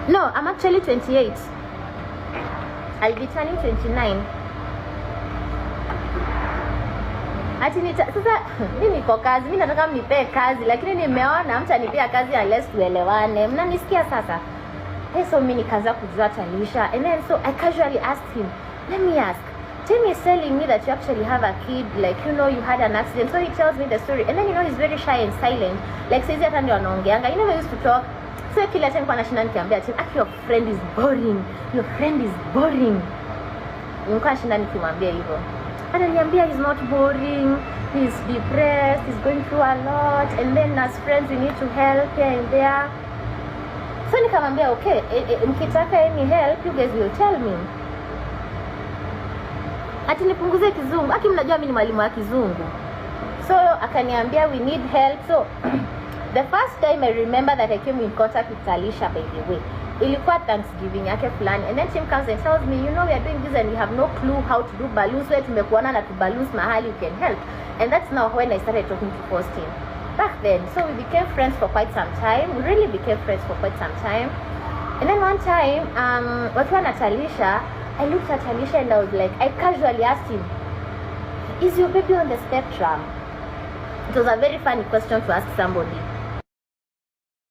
No, I'm actually 28. I'll be turning 29. Sasa mimi niko kazi, mimi nataka mnipe kazi, lakini nimeona mtanipea kazi unless tuelewane. Mnanisikia sasa? So mimi nikaanza kujua Talisha, and then so I casually asked him, let me ask, Tim is telling me that you actually have a kid, like you had an accident. So he tells me the story, and then he's very shy and silent, like says hata ndio anaongeanga. He never used to talk. So kila time kwa nashinda nikiambia Tim, your friend is boring, your friend is boring. Nilikuwa nashinda nikimwambia hivyo. Ananiambia he's not boring, he's depressed, he's going through a lot, and then as friends we need to help here and there. So nikamwambia okay, mkitaka any help you guys will tell me. Ati nipunguze kizungu. Mnajua mimi ni mwalimu wa kizungu. So akaniambia we need help. So the first time I remember that I came in contact with Talisha, by the way, ilikuwa Thanksgiving yake fulani, and then Tim comes and tells me, we are doing this and we have no clue how to do balloons. So tumekuona na tu balloons mahali, you can help. And that's now when I started talking to Faustin. Back then, so we became friends for quite some time. We really became friends for quite some time. And then one time, wakiwa na Talisha, I looked at Talisha and I was like, I casually asked him, is your baby on the spectrum? It was a very funny question to ask somebody.